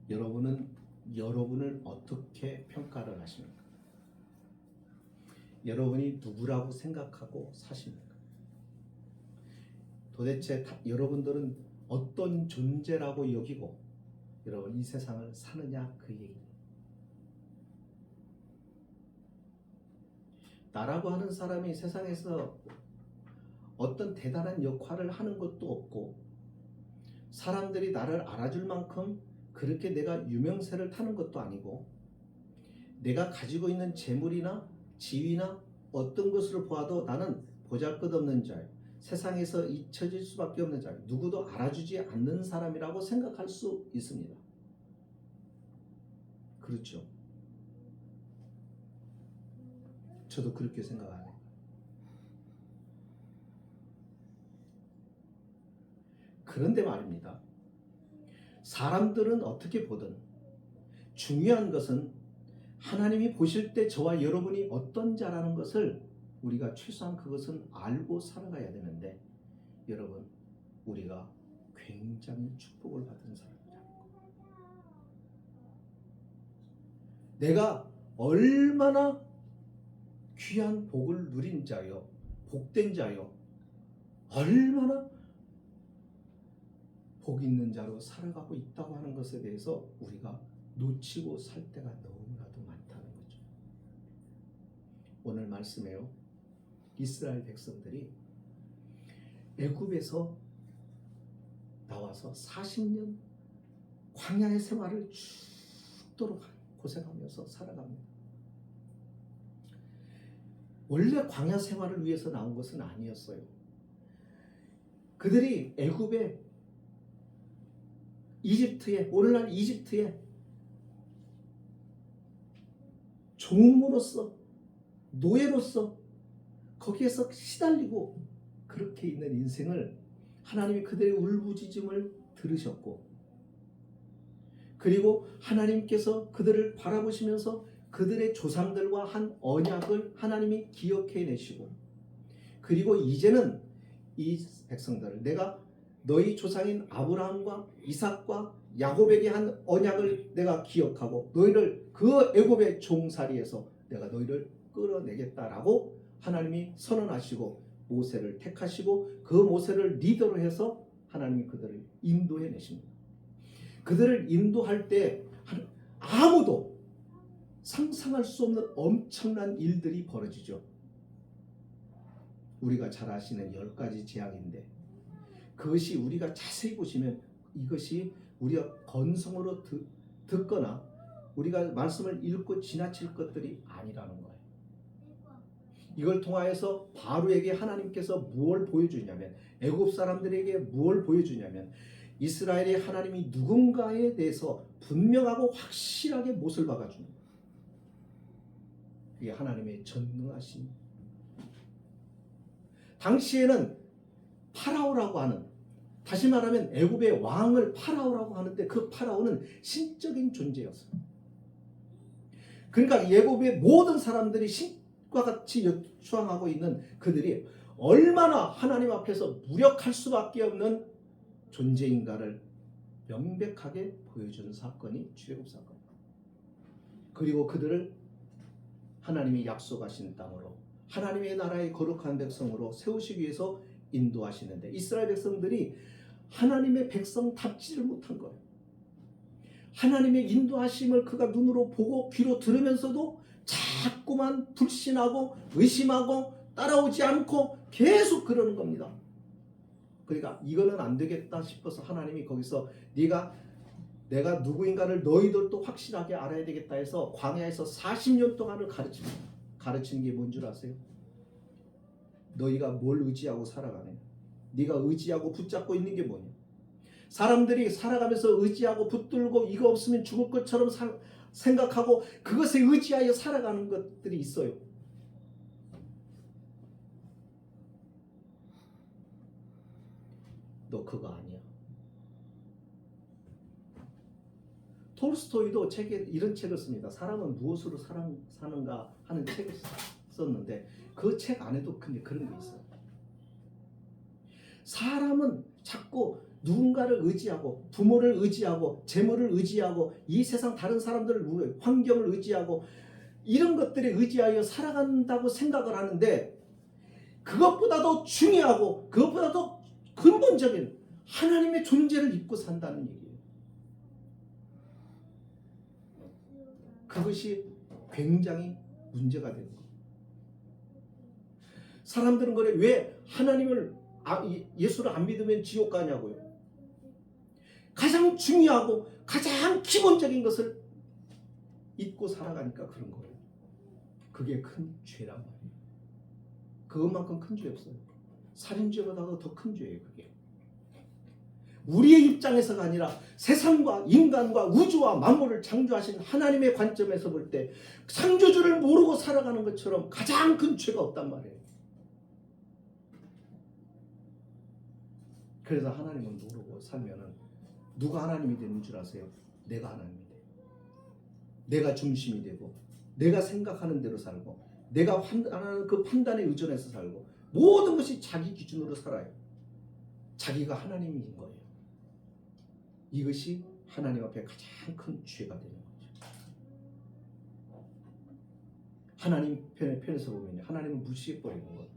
여러분을 어떻게 평가를 하십니까? 여러분이 누구라고 생각하고 사십니까? 도대체 여러분들은 어떤 존재라고 여기고 여러분 이 세상을 사느냐 그 얘기입니다. 나라고 하는 사람이 세상에서 어떤 대단한 역할을 하는 것도 없고 사람들이 나를 알아줄 만큼 그렇게 내가 유명세를 타는 것도 아니고 내가 가지고 있는 재물이나 지위나 어떤 것으로 보아도 나는 보잘것없는 자요. 세상에서 잊혀질 수밖에 없는 자요. 누구도 알아주지 않는 사람이라고 생각할 수 있습니다. 그렇죠. 저도 그렇게 생각합니다. 그런데 말입니다. 사람들은 어떻게 보든 중요한 것은 하나님이 보실 때 저와 여러분이 어떤 자라는 것을 우리가 최소한 그것은 알고 살아가야 되는데 여러분 우리가 굉장히 축복을 받은 사람이라는 거. 내가 얼마나 귀한 복을 누린 자요, 복된 자요, 얼마나 복 있는 자로 살아가고 있다고 하는 것에 대해서 우리가 놓치고 살 때가 너무나도 많다는 거죠. 오늘 말씀에요. 이스라엘 백성들이 애굽에서 나와서 40년 광야의 생활을 죽도록 고생하면서 살아갑니다. 원래 광야 생활을 위해서 나온 것은 아니었어요. 그들이 애굽에 이집트에 오늘날 이집트에 종으로서 노예로서 거기에서 시달리고 그렇게 있는 인생을 하나님이 그들의 울부짖음을 들으셨고 그리고 하나님께서 그들을 바라보시면서 그들의 조상들과 한 언약을 하나님이 기억해 내시고 그리고 이제는 이 백성들을 내가 너희 조상인 아브라함과 이삭과 야곱에게 한 언약을 내가 기억하고 너희를 그 애굽의 종살이에서 내가 너희를 끌어내겠다라고 하나님이 선언하시고 모세를 택하시고 그 모세를 리더로 해서 하나님이 그들을 인도해 내십니다. 그들을 인도할 때 아무도 상상할 수 없는 엄청난 일들이 벌어지죠. 우리가 잘 아시는 10가지 재앙인데 그것이 우리가 자세히 보시면 이것이 우리가 건성으로 듣거나 우리가 말씀을 읽고 지나칠 것들이 아니라는 거예요. 이걸 통하여서 바로에게 하나님께서 무엇을 보여주냐면 애굽 사람들에게 무엇을 보여주냐면 이스라엘의 하나님이 누군가에 대해서 분명하고 확실하게 못을 박아주는 거예요. 그게 하나님의 전능하신 당시에는 파라오라고 하는 다시 말하면 애굽의 왕을 파라오라고 하는데 그 파라오는 신적인 존재였어요. 그러니까 애굽의 모든 사람들이 신과 같이 추앙하고 있는 그들이 얼마나 하나님 앞에서 무력할 수밖에 없는 존재인가를 명백하게 보여주는 사건이 출애굽 사건입니다. 그리고 그들을 하나님이 약속하신 땅으로 하나님의 나라의 거룩한 백성으로 세우시기 위해서 인도하시는데 이스라엘 백성들이 하나님의 백성답지를 못한 거예요. 하나님의 인도하심을 그가 눈으로 보고 귀로 들으면서도 자꾸만 불신하고 의심하고 따라오지 않고 계속 그러는 겁니다. 그러니까 이거는 안 되겠다 싶어서 하나님이 거기서 내가 누구인가를 너희들도 확실하게 알아야 되겠다 해서 광야에서 40년 동안을 가르치는 게 뭔 줄 아세요? 너희가 뭘 의지하고 살아가느냐? 네가 의지하고 붙잡고 있는 게 뭐냐? 사람들이 살아가면서 의지하고 붙들고 이거 없으면 죽을 것처럼 생각하고 그것에 의지하여 살아가는 것들이 있어요. 너 그거 아니야. 톨스토이도 책에 이런 책을 씁니다. 사람은 무엇으로 사는가 하는 책을 썼는데 그 책 안에도 근데 그런 게 있어요. 사람은 자꾸 누군가를 의지하고 부모를 의지하고 재물을 의지하고 이 세상 다른 사람들을 환경을 의지하고 이런 것들에 의지하여 살아간다고 생각을 하는데 그것보다도 중요하고 그것보다도 근본적인 하나님의 존재를 잊고 산다는 얘기예요. 그것이 굉장히 문제가 되는 거예요. 사람들은 그래 왜 하나님을 예수를 안 믿으면 지옥 가냐고요. 가장 중요하고 가장 기본적인 것을 잊고 살아가니까 그런 거예요. 그게 큰 죄란 말이에요. 그것만큼 큰 죄 없어요. 살인죄보다도 더 큰 죄예요. 그게 우리의 입장에서가 아니라 세상과 인간과 우주와 만물을 창조하신 하나님의 관점에서 볼 때 창조주를 모르고 살아가는 것처럼 가장 큰 죄가 없단 말이에요. 그래서 하나님을 모르고 살면은 누가 하나님이 되는 줄 아세요? 내가 하나님이 돼요. 내가 중심이 되고 내가 생각하는 대로 살고 내가 판단하는 그 판단에 의존해서 살고 모든 것이 자기 기준으로 살아요. 자기가 하나님인 거예요. 이것이 하나님 앞에 가장 큰 죄가 되는 거죠. 하나님 편에서 보면 하나님은 무시해버리는 거예요.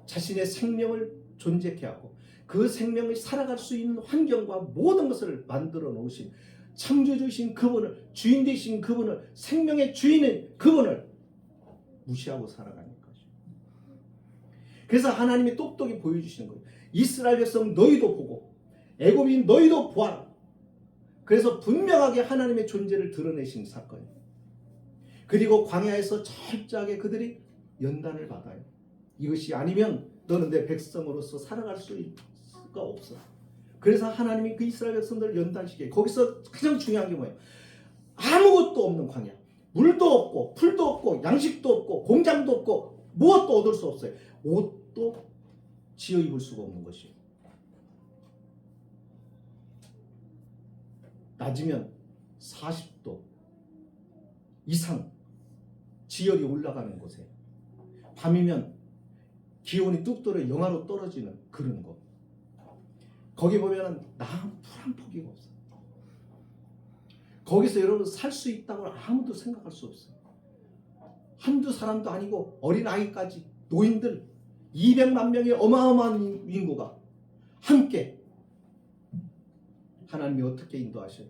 자신의 생명을 존재케 하고 그 생명을 살아갈 수 있는 환경과 모든 것을 만들어 놓으신 창조주신 그분을, 주인 되신 그분을, 생명의 주인인 그분을 무시하고 살아가는 거죠. 그래서 하나님이 똑똑히 보여주시는 거예요. 이스라엘 백성 너희도 보고 애굽인 너희도 보아라. 그래서 분명하게 하나님의 존재를 드러내신 사건이에요. 그리고 광야에서 철저하게 그들이 연단을 받아요. 이것이 아니면 너는 내 백성으로서 살아갈 수가 없어. 그래서 하나님이 그 이스라엘 백성들을 연단시켜요. 거기서 가장 중요한 게 뭐예요? 아무것도 없는 광야. 물도 없고 풀도 없고 양식도 없고 공장도 없고 무엇도 얻을 수 없어요. 옷도 지어 입을 수가 없는 것이에요. 낮이면 40도 이상 지열이 올라가는 곳에 밤이면 기온이 뚝 떨어 영하로 떨어지는 그런 곳. 거기 보면은 풀 한 포기가 없어요. 거기서 여러분 살 수 있다고 아무도 생각할 수 없어요. 한두 사람도 아니고 어린아이까지 노인들 200만 명의 어마어마한 인구가 함께 하나님이 어떻게 인도하셔요?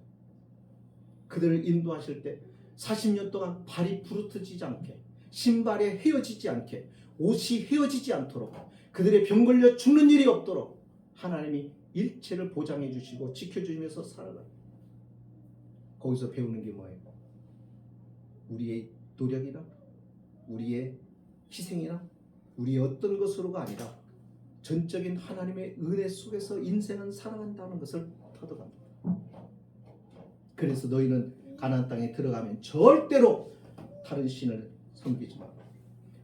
그들을 인도하실 때 40년 동안 발이 부르트지지 않게 신발에 헤어지지 않게 옷이 헤어지지 않도록 그들의 병 걸려 죽는 일이 없도록 하나님이 일체를 보장해 주시고 지켜주시면서 살아가요. 거기서 배우는 게 뭐예요? 우리의 노력이나 우리의 희생이나 우리의 어떤 것으로가 아니라 전적인 하나님의 은혜 속에서 인생은 살아간다는 것을 터득합니다. 그래서 너희는 가나안 땅에 들어가면 절대로 다른 신을 섬기지 말고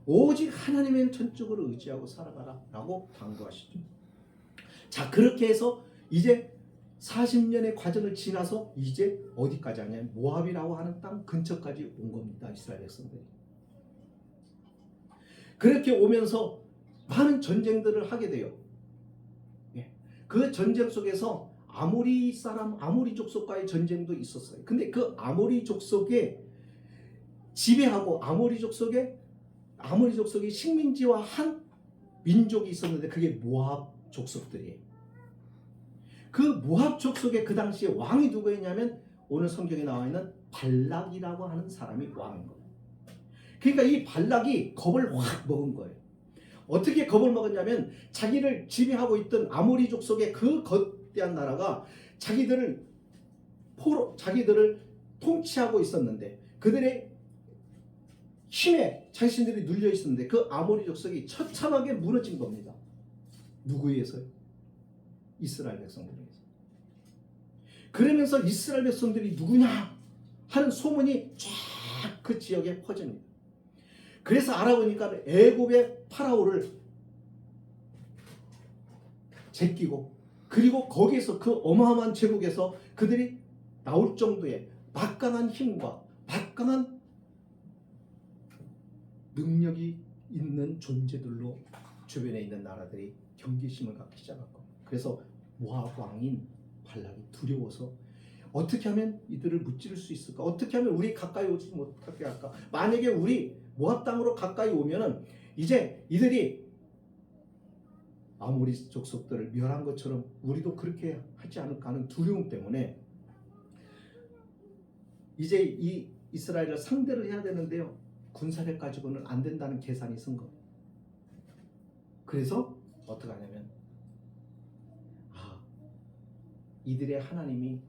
오직 하나님의 전적으로 의지하고 살아가라 라고 당부하시죠. 자, 그렇게 해서 이제 40년의 과정을 지나서 이제 어디까지 하냐면 모압이라고 하는 땅 근처까지 온 겁니다. 이스라엘 백성들이. 그렇게 오면서 많은 전쟁들을 하게 돼요. 그 전쟁 속에서 아모리 족속과의 전쟁도 있었어요. 근데 그 아모리 족속에 지배하고 아모리 족속이 식민지화 한 민족이 있었는데 그게 모압 족속들이에요. 그 모압 족속의 그 당시에 왕이 누구였냐면 오늘 성경에 나와 있는 발락이라고 하는 사람이 왕인 거예요. 그러니까 이 발락이 겁을 확 먹은 거예요. 어떻게 겁을 먹었냐면 자기를 지배하고 있던 아모리 족속의 그 거대한 나라가 자기들을 통치하고 있었는데 그들의 힘에 자신들이 눌려 있었는데 그 아모리 족속이 처참하게 무너진 겁니다. 누구에 의해서요? 이스라엘 백성들에 의해서. 그러면서 이스라엘 백성들이 누구냐 하는 소문이 쫙 그 지역에 퍼집니다. 그래서 알아보니까 애굽의 파라오를 제끼고 그리고 거기에서 그 어마어마한 제국에서 그들이 나올 정도의 막강한 힘과 막강한 능력이 있는 존재들로 주변에 있는 나라들이 경계심을 갖기 시작한 겁니다. 그래서 모압 왕인 발락이 두려워서 어떻게 하면 이들을 무찌를 수 있을까? 어떻게 하면 우리 가까이 오지 못하게 할까? 만약에 우리 모압 땅으로 가까이 오면은 이제 이들이 아모리 족속들을 멸한 것처럼 우리도 그렇게 하지 않을까 하는 두려움 때문에 이제 이 이스라엘을 상대를 해야 되는데요. 군사력 가지고는 안 된다는 계산이 쓴 거예요. 그래서 어떻게 하냐면 이들의 하나님이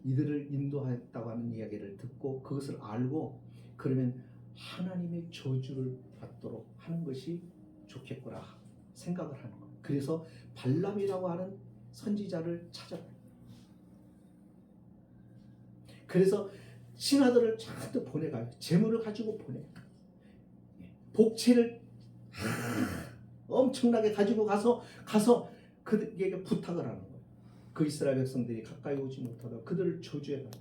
이들을 인도하였다고 하는 이야기를 듣고 그것을 알고 그러면 하나님의 저주를 받도록 하는 것이 좋겠구나 생각을 하는 거예요. 그래서 발람이라고 하는 선지자를 찾아요. 그래서 신하들을 잔뜩 보내가요. 재물을 가지고 보내요. 복채를 엄청나게 가지고 가서 그에게 부탁을 하는 거예요. 그 이스라엘 백성들이 가까이 오지 못하다 그들을 저주해가요.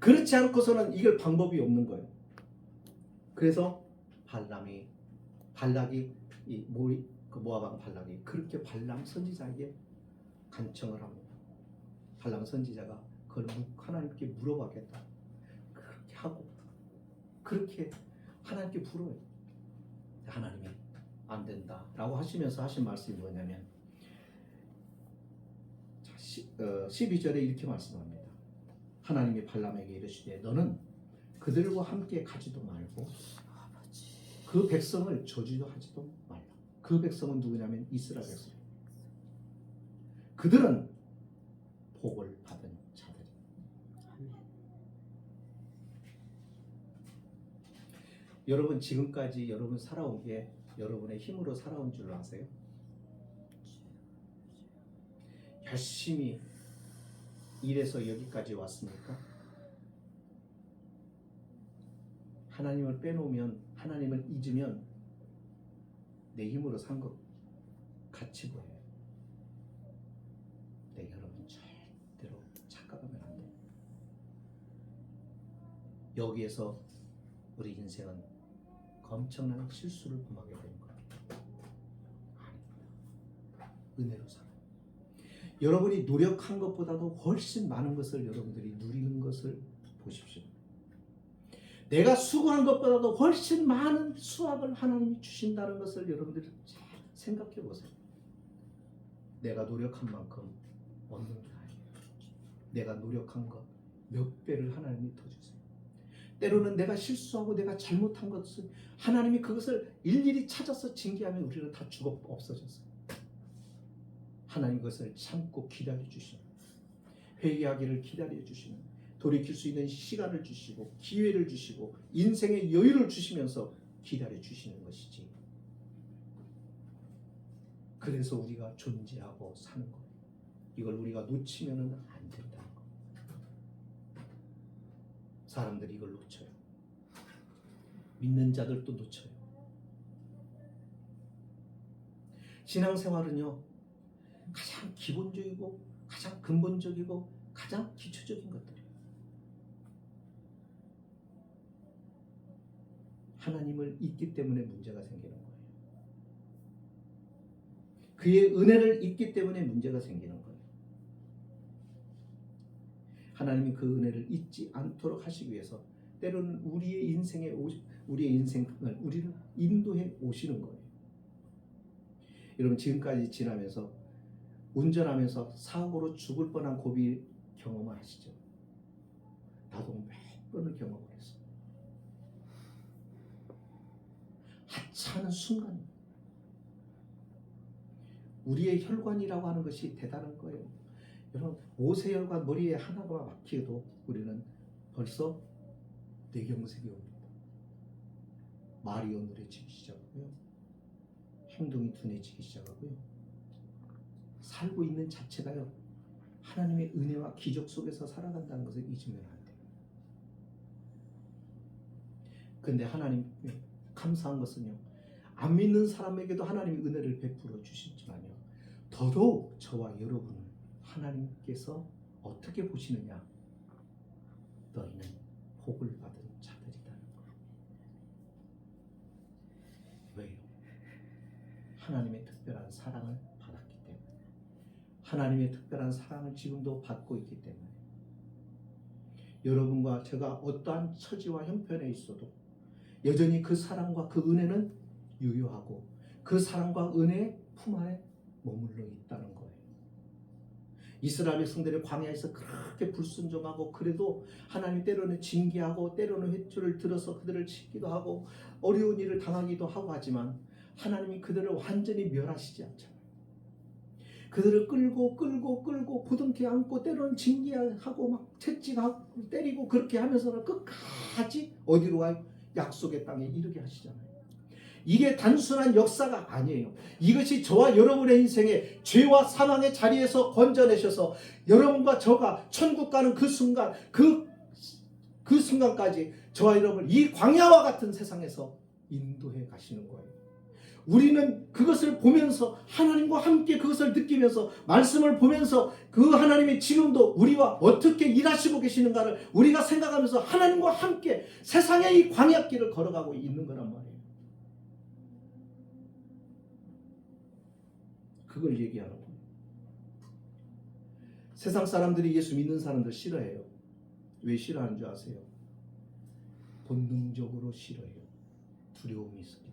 그렇지 않고서는 이길 방법이 없는 거예요. 그래서 발락이 그 모압 왕 발락이 그렇게 발람 선지자에게 간청을 합니다. 발람 선지자가 그걸 하나님께 물어봐겠다. 그렇게 하고 그렇게 하나님께 물어요. 하나님이 안 된다라고 하시면서 하신 말씀이 뭐냐면 12절에 이렇게 말씀합니다. 하나님이 발람에게 이르시되 너는 그들과 함께 가지도 말고 그 백성을 저주도 하지도 말라. 그 백성은 누구냐면 이스라엘 백성. 그들은 복을 받은 자들이. 여러분 지금까지 여러분 살아온 게 여러분의 힘으로 살아온 줄 아세요? 열심히 일해서 여기까지 왔습니까? 하나님을 빼놓으면 하나님을 잊으면 내 힘으로 산 것 같이 보여요. 네, 여러분 절대로 착각하면 안 돼요. 여기에서 우리 인생은 엄청난 실수를 범하게 되는 거예요. 아닙니다. 은혜로 살아요. 여러분이 노력한 것보다도 훨씬 많은 것을 여러분들이 누리는 것을 보십시오. 내가 수고한 것보다도 훨씬 많은 수확을 하나님이 주신다는 것을 여러분들이 잘 생각해 보세요. 내가 노력한 만큼 얻는 게 아니에요. 내가 노력한 것 몇 배를 하나님이 더 주세요. 때로는 내가 실수하고 내가 잘못한 것을 하나님이 그것을 일일이 찾아서 징계하면 우리는 다 죽어 없어졌어요. 하나님 그것을 참고 기다려 주시는, 회개하기를 기다려 주시는, 돌이킬 수 있는 시간을 주시고 기회를 주시고 인생의 여유를 주시면서 기다려 주시는 것이지. 그래서 우리가 존재하고 사는 거예요. 이걸 우리가 놓치면은 안 된다는 거예요. 사람들이 이걸 놓쳐요. 믿는 자들도 놓쳐요. 신앙생활은요, 가장 기본적이고 가장 근본적이고 가장 기초적인 것들이에요. 하나님을 잊기 때문에 문제가 생기는 거예요. 그의 은혜를 잊기 때문에 문제가 생기는 거예요. 하나님이 그 은혜를 잊지 않도록 하시기 위해서 때로는 우리의 인생을 우리를 인도해 오시는 거예요. 여러분 지금까지 지나면서 운전하면서 사고로 죽을 뻔한 고비 경험을 하시죠? 나도 몇 번을 경험을 했어요. 하찮은 순간 우리의 혈관이라고 하는 것이 대단한 거예요. 여러분 모세혈관 머리에 하나가 막히어도 우리는 벌써 뇌경색이 옵니다. 말이 어눌해지기 시작하고요. 행동이 둔해지기 시작하고요. 살고 있는 자체가요. 하나님의 은혜와 기적 속에서 살아간다는 것을 잊으면 안 돼요. 근데 하나님 감사한 것은요. 안 믿는 사람에게도 하나님이 은혜를 베풀어 주시지만요. 더더욱 저와 여러분을 하나님께서 어떻게 보시느냐? 너희는 복을 받은 자들이라는 거예요. 왜요? 하나님의 특별한 사랑을 받았기 때문에, 하나님의 특별한 사랑을 지금도 받고 있기 때문에, 여러분과 제가 어떠한 처지와 형편에 있어도 여전히 그 사랑과 그 은혜는 유효하고 그 사랑과 은혜의 품 안에 머물러 있다는 거예요. 이스라엘 백성들이 광야에서 그렇게 불순종하고 그래도 하나님 때로는 징계하고 때로는 횟줄을 들어서 그들을 치기도 하고 어려운 일을 당하기도 하고 하지만 하나님이 그들을 완전히 멸하시지 않잖아요. 그들을 끌고 보듬게 안고 때로는 징계하고 막 채찍하고 때리고 그렇게 하면서 끝까지 어디로 가요? 약속의 땅에 이르게 하시잖아요. 이게 단순한 역사가 아니에요. 이것이 저와 여러분의 인생에 죄와 사망의 자리에서 건져내셔서 여러분과 저가 천국 가는 그 순간, 그 순간까지 저와 여러분을 이 광야와 같은 세상에서 인도해 가시는 거예요. 우리는 그것을 보면서 하나님과 함께 그것을 느끼면서 말씀을 보면서 그 하나님이 지금도 우리와 어떻게 일하시고 계시는가를 우리가 생각하면서 하나님과 함께 세상의 이 광야길을 걸어가고 있는 거란 말이에요. 그걸 얘기하는 거예요. 세상 사람들이 예수 믿는 사람들 싫어해요. 왜 싫어하는 줄 아세요? 본능적으로 싫어해요. 두려움이 있었기 때문에.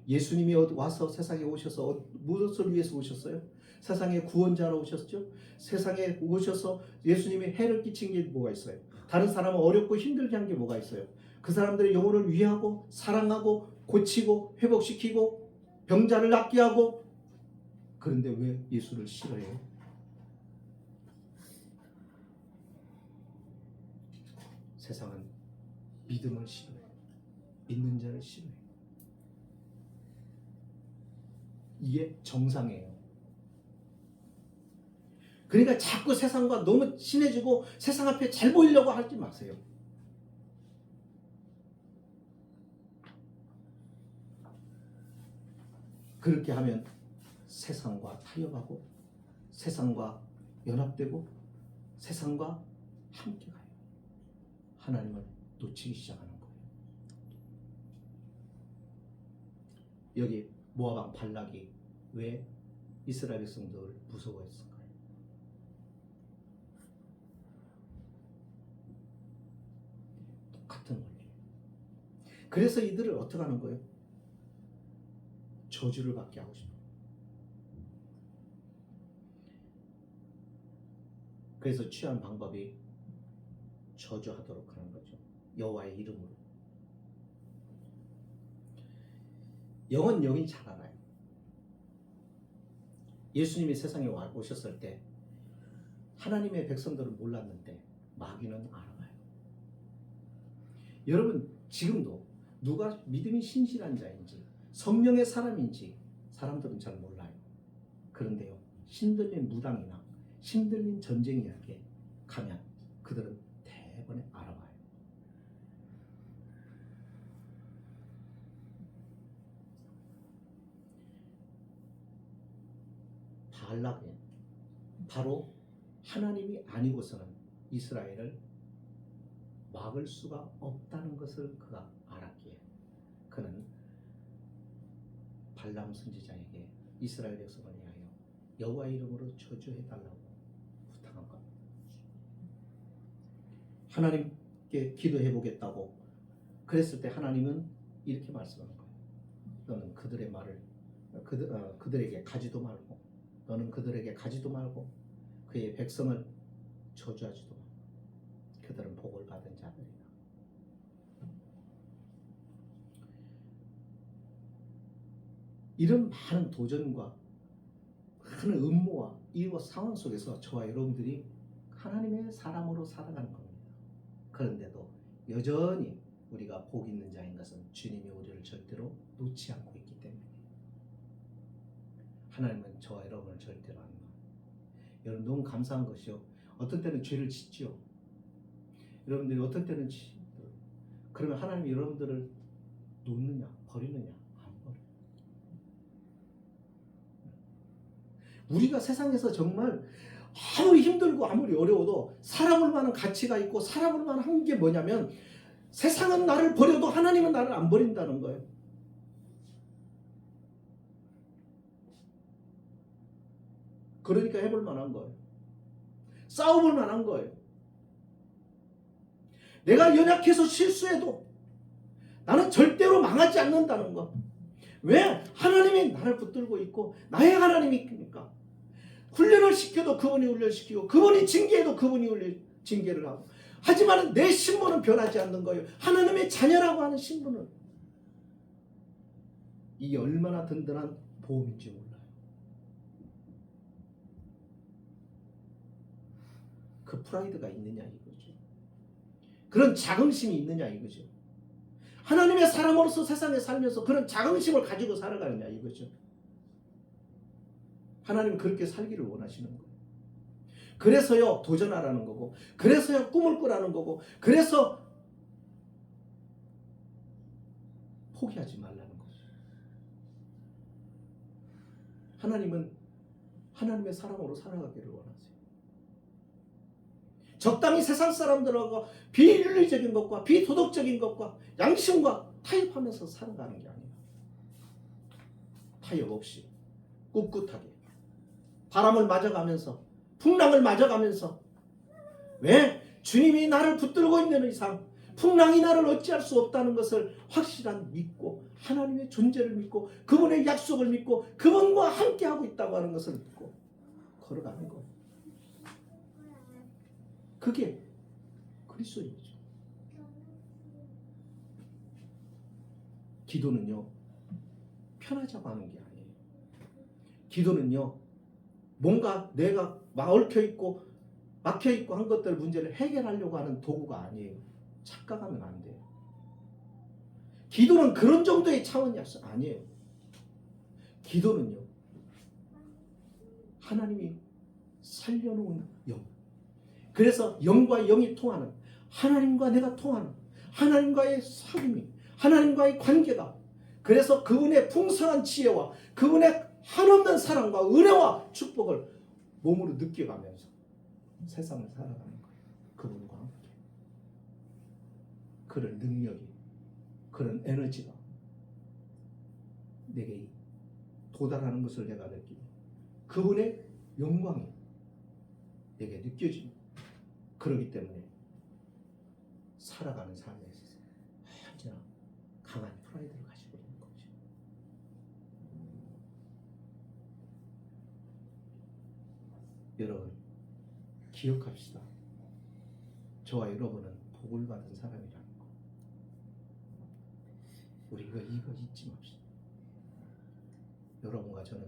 예수님이 와서 세상에 오셔서 무엇을 위해서 오셨어요? 세상의 구원자로 오셨죠. 세상에 오셔서 예수님이 해를 끼친 게 뭐가 있어요? 다른 사람은 어렵고 힘들게 한 게 뭐가 있어요? 그 사람들의 영혼을 위하고 사랑하고 고치고 회복시키고 병자를 낫게 하고. 그런데 왜 예수를 싫어해요? 세상은 믿음을 싫어해요. 믿는 자를 싫어해요. 이게 정상이에요. 그러니까 자꾸 세상과 너무 친해지고 세상 앞에 잘 보이려고 하지 마세요. 그렇게 하면 세상과 타협하고 세상과 연합되고 세상과 함께 가요. 하나님을 놓치기 시작하는 거예요. 여기 모압 왕 발락이 왜 이스라엘 백성들을 무서워했을까요? 똑같은 원리. 그래서 이들을 어떻게 하는 거예요? 저주를 받게 하고 싶어요. 그래서 취한 방법이 저주하도록 하는 거죠. 여호와의 이름으로. 영은 영이 잘 알아요. 예수님이 세상에 오셨을 때 하나님의 백성들은 몰랐는데 마귀는 알아봐요. 여러분 지금도 누가 믿음이 신실한 자인지 성령의 사람인지 사람들은 잘 몰라요. 그런데요 신들린 무당이나 신들린 전쟁이야기에 가면 그들은 대번에 알아봐요. 발락은 바로 하나님이 아니고서는 이스라엘을 막을 수가 없다는 것을 그가 알았기에 그는 발람 선지자에게 이스라엘 백성을 위하여 여호와의 이름으로 저주해달라고 부탁한 겁니다. 하나님께 기도해보겠다고 그랬을 때 하나님은 이렇게 말씀하는 거예요. 너는 그들의 말을 그들에게 가지도 말고 너는 그들에게 가지도 말고 그의 백성을 저주하지도 말고 그들은 복을 받은 자들이다. 이런 많은 도전과 많은 음모와 이 상황 속에서 저와 여러분들이 하나님의 사람으로 살아가는 겁니다. 그런데도 여전히 우리가 복 있는 자인 것은 주님이 우리를 절대로 놓지 않고 있기 때문에 하나님은 저와 여러분을 절대로 안 놔요. 여러분 너무 감사한 것이요. 어떤 때는 죄를 짓죠. 여러분들이 어떤 때는 그러면 하나님이 여러분들을 놓느냐 버리느냐? 안 버려요. 우리가 세상에서 정말 아무리 힘들고 아무리 어려워도 살아볼 만한 가치가 있고 살아볼 만한 게 뭐냐면 세상은 나를 버려도 하나님은 나를 안 버린다는 거예요. 그러니까 해볼 만한 거예요. 싸워볼 만한 거예요. 내가 연약해서 실수해도 나는 절대로 망하지 않는다는 거. 왜? 하나님이 나를 붙들고 있고 나의 하나님이니까. 훈련을 시켜도 그분이 훈련시키고 그분이 징계해도 그분이 징계를 하고. 하지만 내 신분은 변하지 않는 거예요. 하나님의 자녀라고 하는 신분은. 이게 얼마나 든든한 보험인지 몰라요. 그 프라이드가 있느냐 이거죠. 그런 자긍심이 있느냐 이거죠. 하나님의 사람으로서 세상에 살면서 그런 자긍심을 가지고 살아가느냐 이거죠. 하나님은 그렇게 살기를 원하시는 거예요. 그래서요 도전하라는 거고, 그래서요 꿈을 꾸라는 거고, 그래서 포기하지 말라는 거죠. 하나님은 하나님의 사람으로 살아가기를 원하세요. 적당히 세상 사람들하고 비윤리적인 것과 비도덕적인 것과 양심과 타협하면서 살아가는 게 아니에요. 타협 없이 꿋꿋하게 바람을 맞아가면서 풍랑을 맞아가면서. 왜? 주님이 나를 붙들고 있는 이상 풍랑이 나를 어찌할 수 없다는 것을 확실한 믿고, 하나님의 존재를 믿고 그분의 약속을 믿고 그분과 함께하고 있다고 하는 것을 믿고 걸어가는 거예요. 그게 그리스도인이죠. 기도는요 편하자고 하는 게 아니에요. 기도는요 뭔가 내가 얽혀있고 막혀있고 한 것들 문제를 해결하려고 하는 도구가 아니에요. 착각하면 안 돼요. 기도는 그런 정도의 차원이 아니에요. 기도는요 하나님이 살려놓은 영, 그래서 영과 영이 통하는, 하나님과 내가 통하는 하나님과의 사귐이, 하나님과의 관계가, 그래서 그분의 풍성한 지혜와 그분의 한없는 사랑과 은혜와 축복을 몸으로 느껴가면서 세상을 살아가는 거예요. 그분과 함께. 그런 능력이, 그런 에너지가 내게 도달하는 것을 내가 느끼고 그분의 영광이 내게 느껴집니다. 그렇기 때문에 살아가는 삶에 있어서 언제나 강한 프라이드를 가지고 있는 거죠. 여러분 기억합시다. 저와 여러분은 복을 받은 사람이라는 거. 우리가 이거 잊지 맙시다. 여러분과 저는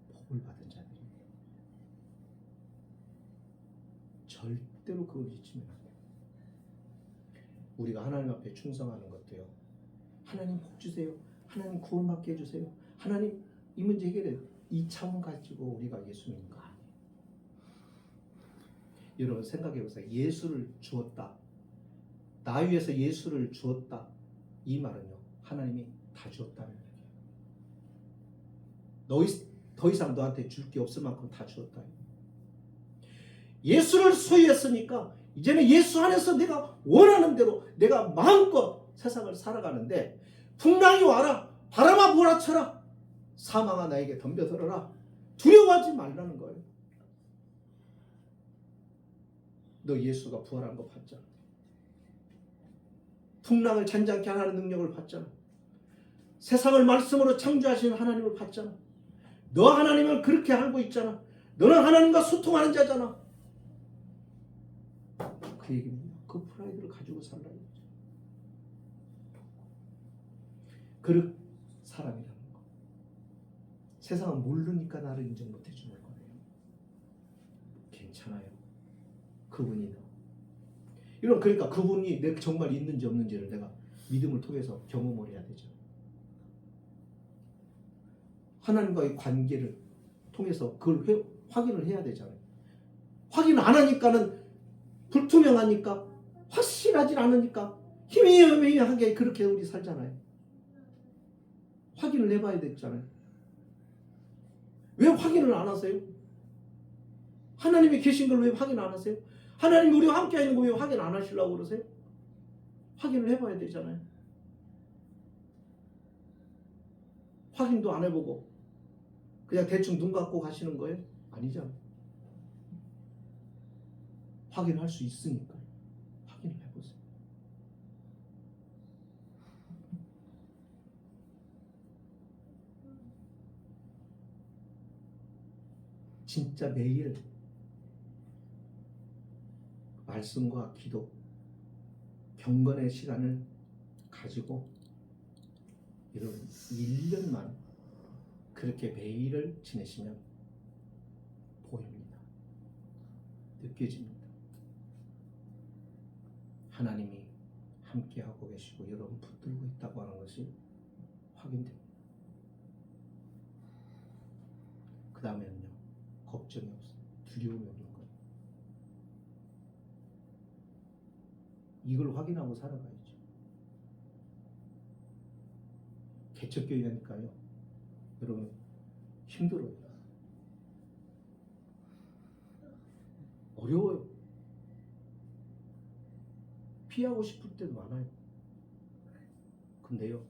복을 받은 자들입니다. 절대로 그걸 잊으면 안 돼요. 우리가 하나님 앞에 충성하는 것도요, 하나님 복 주세요, 하나님 구원받게 해주세요, 하나님 이 문제 해결해, 이 차원 가지고 우리가 예수 믿는 거 아니에요. 여러분 생각해 보세요. 예수를 주었다, 나 위해서 예수를 주었다, 이 말은요 하나님이 다 주었다는 얘기예요. 더 이상 너한테 줄 게 없을 만큼 다 주었다. 예수를 소유했으니까 이제는 예수 안에서 내가 원하는 대로 내가 마음껏 세상을 살아가는데, 풍랑이 와라, 바람아 몰아쳐라, 사망아 나에게 덤벼들어라, 두려워하지 말라는 거예요. 너 예수가 부활한 거 봤잖아. 풍랑을 잔잔케 하는 능력을 봤잖아. 세상을 말씀으로 창조하신 하나님을 봤잖아. 너 하나님을 그렇게 알고 있잖아. 너는 하나님과 소통하는 자잖아. 그 얘기입니다. 그 프라이드를 가지고 살라는 거죠. 그릇 사람이라는 거. 세상은 모르니까 나를 인정 못 해주는 거예요. 괜찮아요. 그분이 너. 이런, 그러니까 그분이 내가 정말 있는지 없는지를 내가 믿음을 통해서 경험을 해야 되죠. 하나님과의 관계를 통해서 그걸 확인을 해야 되잖아요. 확인 안 하니까는 불투명하니까, 확실하지 않으니까 희미하게 그렇게 우리 살잖아요. 확인을 해봐야 됐잖아요. 왜 확인을 안 하세요? 하나님이 계신 걸 왜 확인 안 하세요? 하나님이 우리와 함께 있는 거 왜 확인 안 하시려고 그러세요? 확인을 해봐야 되잖아요. 확인도 안 해보고 그냥 대충 눈 감고 가시는 거예요? 아니죠. 확인할 수 있으니까 확인을 해보세요. 진짜 매일 말씀과 기도, 경건의 시간을 가지고 이런 1년만 그렇게 매일을 지내시면 보입니다. 느껴집니다. 하나님이 함께하고 계시고 여러분 붙들고 있다고 하는 것이 확인됩니다. 그 다음에는요, 걱정이 없어요. 두려움이 없는 거예요. 이걸 확인하고 살아가야죠. 개척교회니까요, 여러분 힘들어요. 어려워요. 피하고 싶을 때도 많아요. 근데요,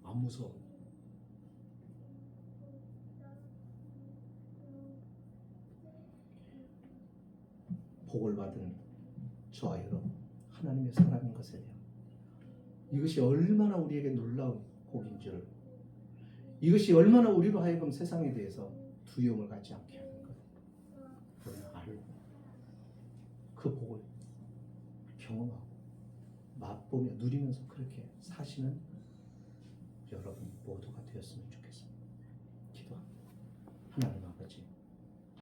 안 무서워. 복을 받은 저와 여러분, 하나님의 사람인 것에 대한 이것이 얼마나 우리에게 놀라운 복인 줄, 이것이 얼마나 우리로 하여금 세상에 대해서 두려움을 갖지 않게 하는 것, 우리는 알고 그 복을 경험하고 맛보며 누리면서 그렇게 사시는 여러분 모두가 되었으면 좋겠습니다. 기도합니다. 하나님